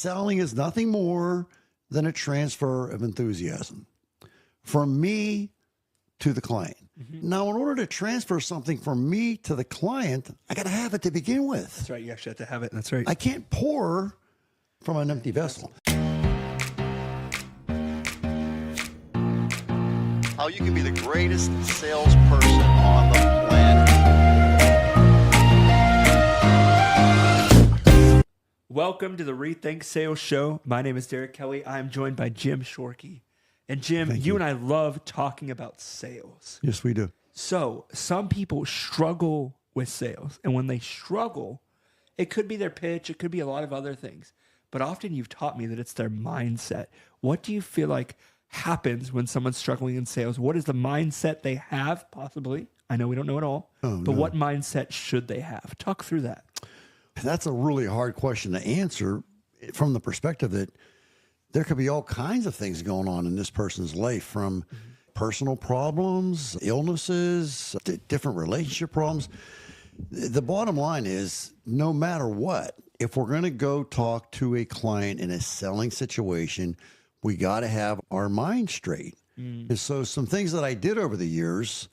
selling is nothing more than a transfer of enthusiasm from me to the client. Now, in order to transfer something from me to the client, I got to have it to begin with. That's right. You actually have to have it. That's right. I can't pour from an empty vessel. How you can be the greatest salesperson on the planet. Welcome to the Rethink Sales Show. My name is Derek Kelly. I'm joined by Jim Shorkey. And Jim, you and I love talking about sales. Yes, we do. So some people struggle with sales. And when they struggle, it could be their pitch. It could be a lot of other things. But often you've taught me that it's their mindset. What do you feel like happens when someone's struggling in sales? What is the mindset they have, possibly? I know we don't know it all. But what mindset should they have? Talk through that. That's a really hard question to answer from the perspective that there could be all kinds of things going on in this person's life, from personal problems, illnesses, different relationship problems. The bottom line is, no matter what, if we're going to go talk to a client in a selling situation, we got to have our mind straight. And so some things that I did over the years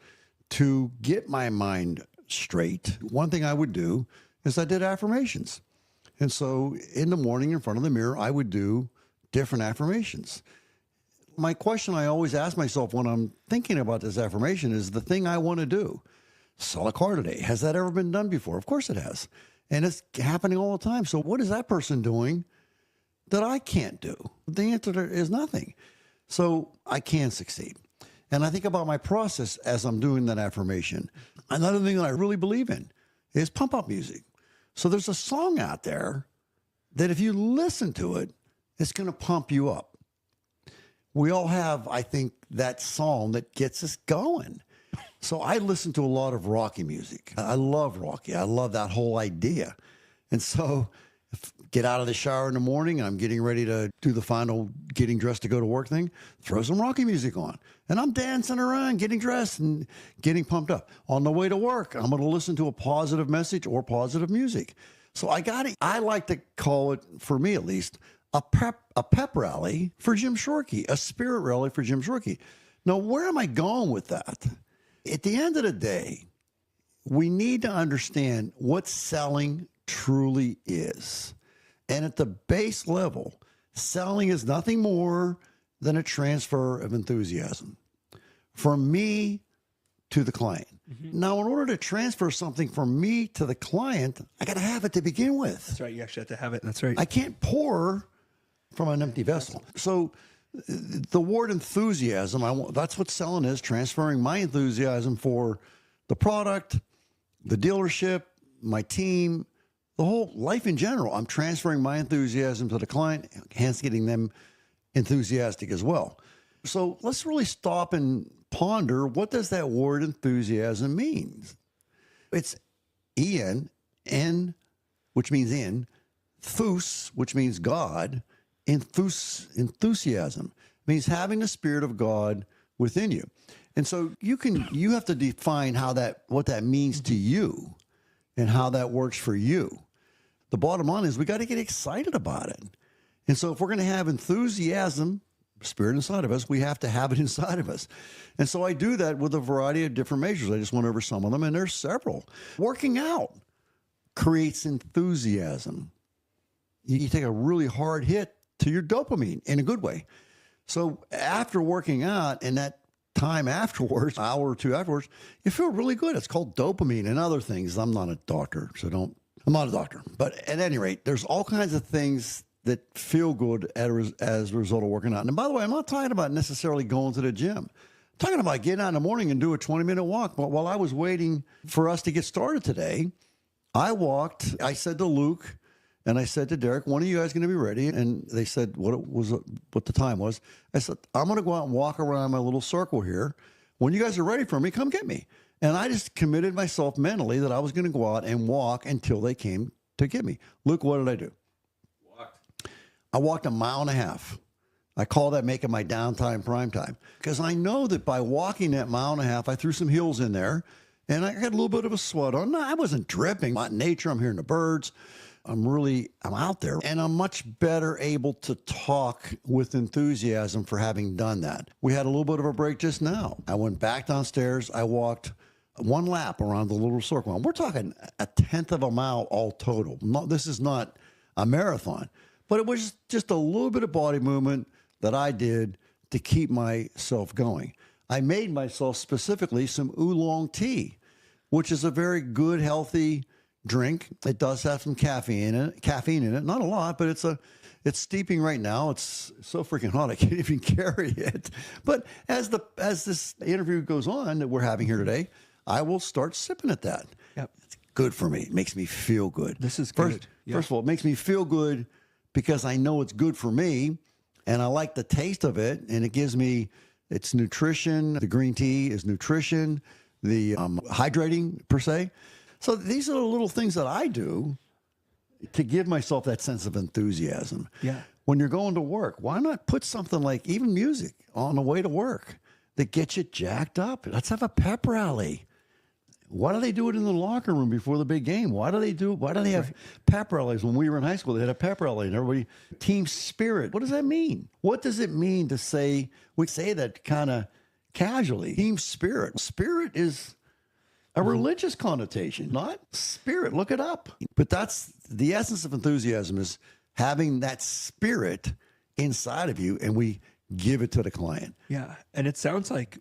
to get my mind straight, one thing I would do is I did affirmations. And so in the morning in front of the mirror, I would do different affirmations. My question I always ask myself when I'm thinking about this affirmation is the thing I want to do. Sell a car today. Has that ever been done before? Of course it has. And it's happening all the time. So what is that person doing that I can't do? The answer is nothing. So I can succeed. And I think about my process as I'm doing that affirmation. Another thing that I really believe in is pump up music. So there's a song out there that if you listen to it, it's going to pump you up. We all have, I think, that song that gets us going. So I listen to a lot of Rocky music. I love Rocky. I love that whole idea. And so get out of the shower in the morning and I'm getting ready to do the final getting dressed to go to work thing, throw some Rocky music on. And I'm dancing around, getting dressed and getting pumped up. On the way to work, I'm going to listen to a positive message or positive music. So I like to call it, for me at least, a pep rally for Jim Shorkey, a spirit rally for Jim Shorkey. Now, where am I going with that? At the end of the day, we need to understand what selling truly is. And at the base level, selling is nothing more than a transfer of enthusiasm from me to the client. Now, in order to transfer something from me to the client, I got to have it to begin with. That's right. You actually have to have it. That's right. I can't pour from an empty vessel. So the word enthusiasm, that's what selling is, transferring my enthusiasm for the product, the dealership, my team, the whole life in general. I'm transferring my enthusiasm to the client, hence getting them enthusiastic as well. So let's really stop and ponder, what does that word enthusiasm mean? It's E-N, which means in, thus, which means God, enthusiasm means having the Spirit of God within you. And so you have to define what that means to you and how that works for you. The bottom line is we got to get excited about it. And so if we're going to have enthusiasm, Spirit inside of us, we have to have it inside of us. And so I do that with a variety of different measures. I just went over some of them, and there's several. Working out creates enthusiasm. You take a really hard hit to your dopamine in a good way. So after working out and that time afterwards, hour or two afterwards, you feel really good. It's called dopamine and other things. I'm not a doctor, I'm not a doctor. But at any rate, there's all kinds of things that feel good as a result of working out. And by the way, I'm not talking about necessarily going to the gym. I'm talking about getting out in the morning and do a 20-minute walk. But while I was waiting for us to get started today, I said to Luke and I said to Derek, when are you guys going to be ready? And they said what the time was. I said, I'm going to go out and walk around my little circle here. When you guys are ready for me, come get me. And I just committed myself mentally that I was going to go out and walk until they came to get me. Luke, what did I do? I walked 1.5 miles. I call that making my downtime prime time, because I know that by walking that 1.5 miles, I threw some hills in there and I got a little bit of a sweat on. No, I wasn't dripping. I'm out in nature. I'm hearing the birds. I'm out there, and I'm much better able to talk with enthusiasm for having done that. We had a little bit of a break just now. I went back downstairs. I walked one lap around the little circle. And we're talking a tenth of a mile all total. This is not a marathon, but it was just a little bit of body movement that I did to keep myself going. I made myself specifically some oolong tea, which is a very good, healthy drink. It does have some caffeine in it. Not a lot, but it's steeping right now. It's so freaking hot I can't even carry it. But as this interview goes on that we're having here today, I will start sipping at that. Yep. It's good for me. It makes me feel good. This is good. First of all, it makes me feel good because I know it's good for me and I like the taste of it, and it gives me it's nutrition. The green tea is nutrition, the hydrating per se. So these are the little things that I do to give myself that sense of enthusiasm. Yeah. When you're going to work, why not put something like even music on the way to work that gets you jacked up? Let's have a pep rally. Why do they do it in the locker room before the big game? Why do they have pep rallies? When we were in high school, they had a pep rally and everybody, team spirit. What does that mean? What does it mean to say, we say that kind of casually, team spirit? Spirit is a religious connotation, not spirit. Look it up. But that's the essence of enthusiasm, is having that spirit inside of you, and we give it to the client. Yeah. And it sounds like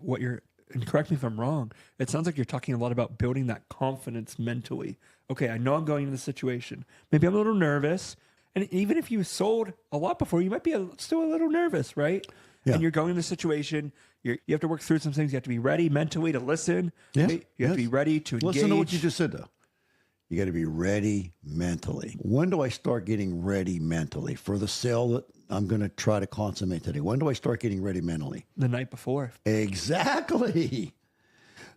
and correct me if I'm wrong, it sounds like you're talking a lot about building that confidence mentally. Okay, I know I'm going into this situation. Maybe I'm a little nervous. And even if you sold a lot before, you might be still a little nervous, right? Yeah. And you're going into the situation. You have to work through some things. You have to be ready mentally to listen. Yeah. Right? You have to be ready to engage. Listen to what you just said, though. You got to be ready mentally. When do I start getting ready mentally for the sale that I'm going to try to consummate today? When do I start getting ready mentally? The night before. Exactly.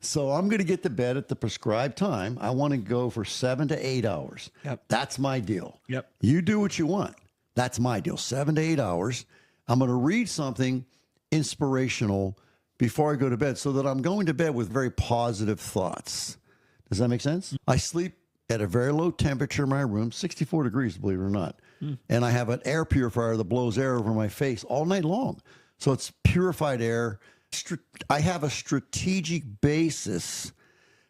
So I'm going to get to bed at the prescribed time. I want to go for 7 to 8 hours. Yep. That's my deal. Yep. You do what you want. That's my deal. 7 to 8 hours. I'm going to read something inspirational before I go to bed so that I'm going to bed with very positive thoughts. Does that make sense? I sleep at a very low temperature in my room, 64 degrees, believe it or not. And I have an air purifier that blows air over my face all night long. So it's purified air. I have a strategic basis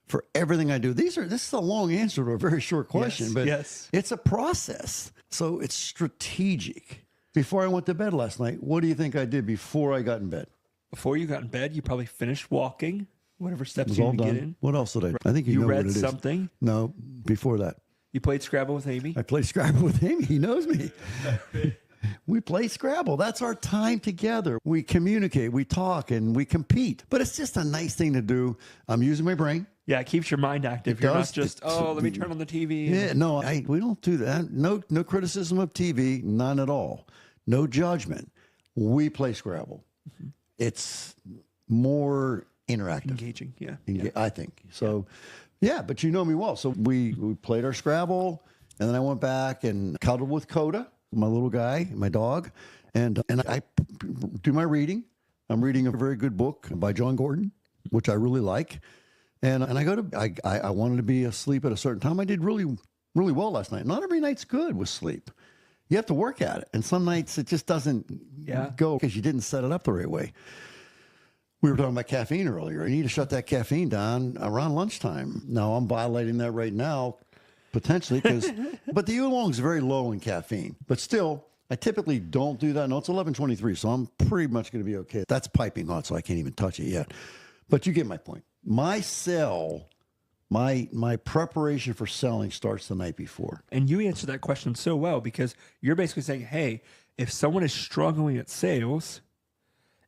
for everything I do. This is a long answer to a very short question, but it's a process. So it's strategic. Before I went to bed last night, what do you think I did before I got in bed? Before you got in bed, you probably finished walking, whatever steps Was you all need to done. get in. What else did I do? I think you know read what it is. something. No, before that. You played Scrabble with Amy. I played Scrabble with Amy. He knows me. We play Scrabble. That's our time together. We communicate, we talk, and we compete. But it's just a nice thing to do. I'm using my brain. Yeah, it keeps your mind active. You're not just, let me turn on the TV. Yeah, no, we don't do that. No criticism of TV, none at all. No judgment. We play Scrabble. Mm-hmm. It's more interactive. Engaging, yeah. I think. So, yeah, but you know me well. So we played our Scrabble, and then I went back and cuddled with Coda, my little guy, my dog, and I do my reading. I'm reading a very good book by John Gordon, which I really like. And I wanted to be asleep at a certain time. I did really, really well last night. Not every night's good with sleep. You have to work at it. And some nights it just doesn't go because you didn't set it up the right way. We were talking about caffeine earlier. You need to shut that caffeine down around lunchtime. Now, I'm violating that right now, potentially, but the oolong is very low in caffeine. But still, I typically don't do that. No, it's 11:23, so I'm pretty much going to be okay. That's piping hot, so I can't even touch it yet. But you get my point. My sell, my preparation for selling starts the night before. And you answer that question so well because you're basically saying, hey, if someone is struggling at sales,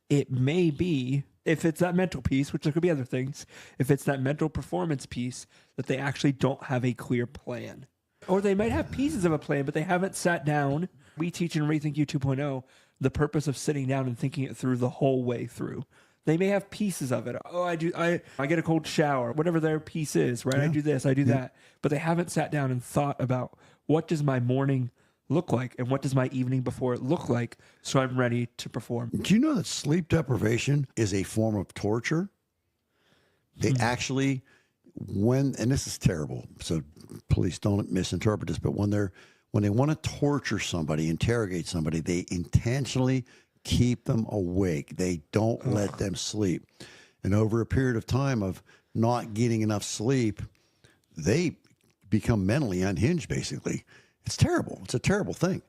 it may be, if it's that mental piece, which there could be other things, if it's that mental performance piece, that they actually don't have a clear plan. Or they might have pieces of a plan, but they haven't sat down. We teach in Rethink You 2.0 the purpose of sitting down and thinking it through the whole way through. They may have pieces of it. Oh, I get a cold shower, whatever their piece is, right? Yeah. I do this, I do that. But they haven't sat down and thought about what does my morning look like and what does my evening before it look like so I'm ready to perform. Do you know that sleep deprivation is a form of torture? They actually, and this is terrible, so please don't misinterpret this, but when when they want to torture somebody, interrogate somebody, they intentionally keep them awake. They don't let them sleep. And over a period of time of not getting enough sleep, they become mentally unhinged, basically. It's terrible. It's a terrible thing.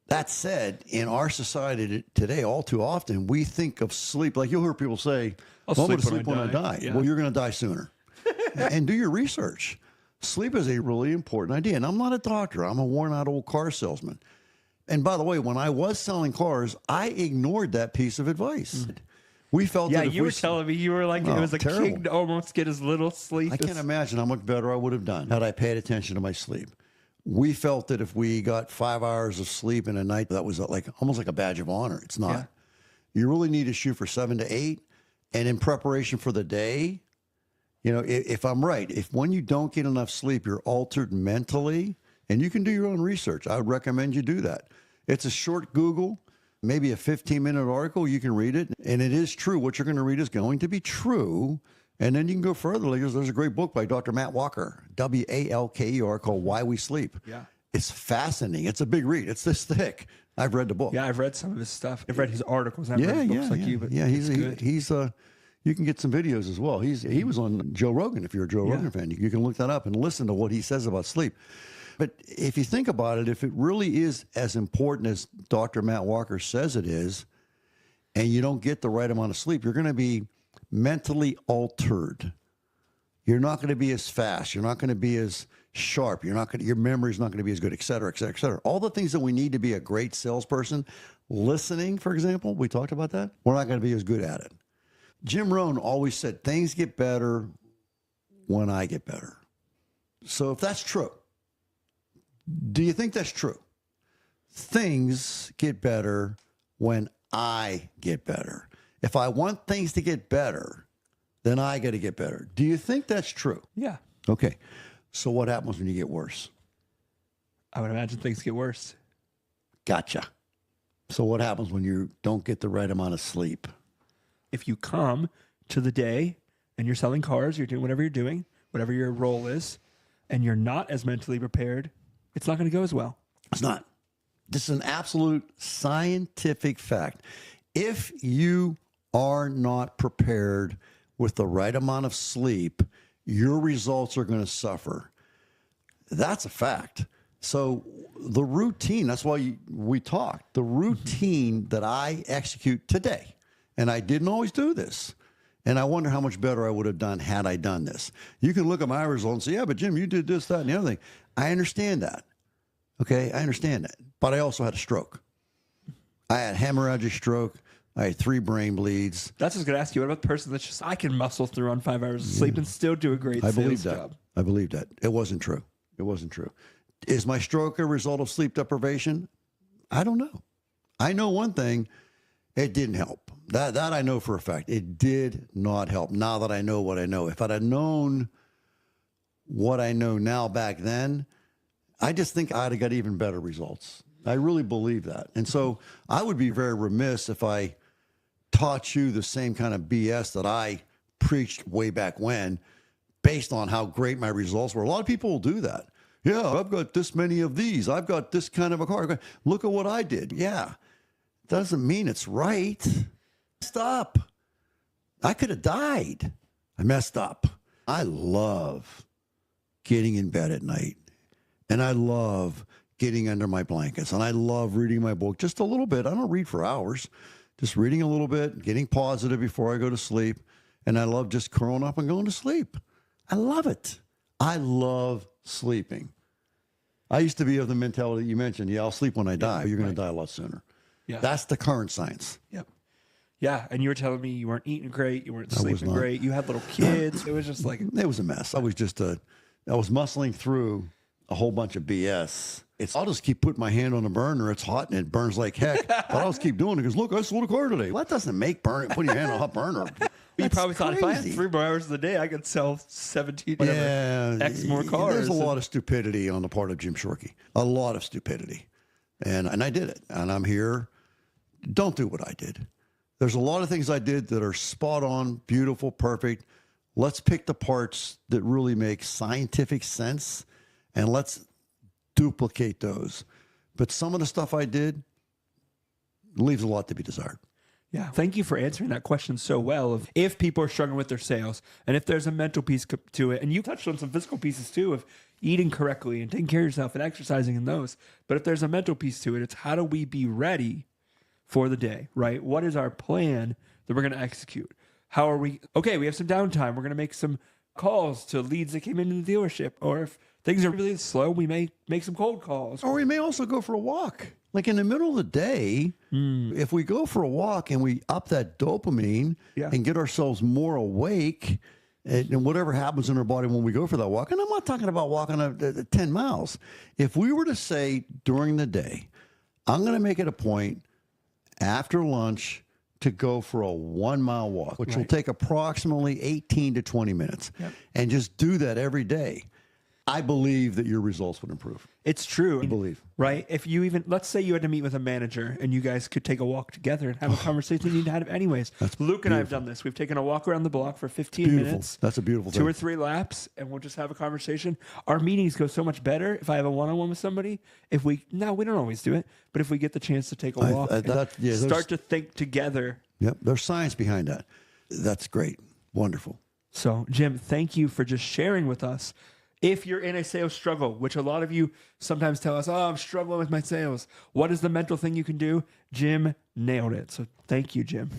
That said, in our society today, all too often, we think of sleep, like you'll hear people say, I'll well, I'm going to sleep sleep when I die. Yeah. Well, you're going to die sooner. And do your research. Sleep is a really important idea. And I'm not a doctor. I'm a worn out old car salesman. And by the way, when I was selling cars, I ignored that piece of advice. We felt Yeah, that if you we were telling me you were like, Oh, it was a terrible. king to almost get as little sleep. I can't imagine how much better I would have done had I paid attention to my sleep. We felt that if we got 5 hours of sleep in a night, that was like almost like a badge of honor. It's not. Yeah. You really need to shoot for 7 to 8. And in preparation for the day, you know, if I'm right, if when you don't get enough sleep, you're altered mentally, and you can do your own research, I would recommend you do that. It's a short Google, maybe a 15-minute article. You can read it, and it is true. What you're going to read is going to be true. And then you can go further. Like there's a great book by Dr. Matt Walker, Walker, called Why We Sleep. Yeah. It's fascinating. It's a big read. It's this thick. I've read the book. Yeah, I've read some of his stuff. I've read his articles. I've Yeah, read books yeah, like yeah. you, but yeah, it's good. he's you can get some videos as well. He was on Joe Rogan. If you're a Joe Rogan fan, you can look that up and listen to what he says about sleep. But if you think about it, if it really is as important as Dr. Matt Walker says it is, and you don't get the right amount of sleep, you're going to be mentally altered. You're not going to be as fast. You're not going to be as sharp. Your memory's not going to be as good, et cetera, et cetera, et cetera. All the things that we need to be a great salesperson, listening, for example, we talked about that. We're not going to be as good at it. Jim Rohn always said, things get better when I get better. So if that's true, do you think that's true? Things get better when I get better. If I want things to get better, then I got to get better. Do you think that's true? Yeah. Okay. So what happens when you get worse? I would imagine things get worse. Gotcha. So what happens when you don't get the right amount of sleep? If you come to the day and you're selling cars, you're doing whatever you're doing, whatever your role is, and you're not as mentally prepared, it's not going to go as well. It's not. This is an absolute scientific fact. If you are not prepared with the right amount of sleep, your results are going to suffer. That's a fact. So the routine, that's why we talked, the routine that I execute today, and I didn't always do this, and I wonder how much better I would have done had I done this. You can look at my results and say, yeah, but Jim, you did this, that, and the other thing. I understand that. Okay, I understand that. But I also had a stroke. I had hemorrhagic stroke. I had 3 brain bleeds. That's what I was going to ask you. What about the person that's just, I can muscle through on 5 hours of sleep and still do a great I sales believe that. job? I believe that. It wasn't true. It wasn't true. Is my stroke a result of sleep deprivation? I don't know. I know one thing. It didn't help. That I know for a fact. It did not help. Now that I know what I know. If I'd have known what I know now back then, I just think I'd have got even better results. I really believe that. And so I would be very remiss if I taught you the same kind of BS that I preached way back when based on how great my results were. A lot of people will do that. Yeah, I've got this many of these. I've got this kind of a car. Look at what I did. Yeah. Doesn't mean it's right. Messed up. I could have died. I messed up. I love getting in bed at night. And I love getting under my blankets. And I love reading my book just a little bit. I don't read for hours. Just reading a little bit, getting positive before I go to sleep. And I love just curling up and going to sleep. I love it. I love sleeping. I used to be of the mentality you mentioned, yeah, I'll sleep when I die. You're going to die a lot sooner. Yeah. That's the current science. Yep. Yeah. And you were telling me you weren't eating great. You weren't was sleeping not. great. You had little kids. It was just like, It was a mess. I was just I was muscling through a whole bunch of BS. I'll just keep putting my hand on the burner. It's hot and it burns like heck. But I'll just keep doing it because, look, I sold a car today. Well, that doesn't make putting your hand on a hot burner. you probably thought if I had crazy. 3 more hours a day, I could sell 17, whatever, X more cars. There's a lot of stupidity on the part of Jim Shorkey. A lot of stupidity. And I did it. And I'm here. Don't do what I did. There's a lot of things I did that are spot on, beautiful, perfect. Let's pick the parts that really make scientific sense and let's duplicate those. But some of the stuff I did leaves a lot to be desired. Yeah. Thank you for answering that question so well of if people are struggling with their sales and if there's a mental piece to it. And you touched on some physical pieces too of eating correctly and taking care of yourself and exercising in those. But if there's a mental piece to it, it's how do we be ready for the day, right? What is our plan that we're going to execute? How are we? Okay, we have some downtime. We're going to make some calls to leads that came into the dealership. Or if things are really slow, we may make some cold calls. Or we may also go for a walk. Like in the middle of the day, if we go for a walk and we up that dopamine and get ourselves more awake, and whatever happens in our body when we go for that walk, and I'm not talking about walking 10 miles. If we were to say during the day, I'm going to make it a point after lunch to go for a 1 mile walk, which will take approximately 18 to 20 minutes, and just do that every day, I believe that your results would improve. It's true. I believe. Right? If you even, let's say you had to meet with a manager and you guys could take a walk together and have a conversation you need to have anyways. Luke and I have done this. We've taken a walk around the block for 15 minutes. That's a beautiful thing. 2 or 3 laps, and we'll just have a conversation. Our meetings go so much better if I have a one-on-one with somebody. We don't always do it, but if we get the chance to take a walk and start to think together. Yep. There's science behind that. That's great. Wonderful. So, Jim, thank you for just sharing with us. If you're in a sales struggle, which a lot of you sometimes tell us, oh, I'm struggling with my sales. What is the mental thing you can do? Jim nailed it. So thank you, Jim.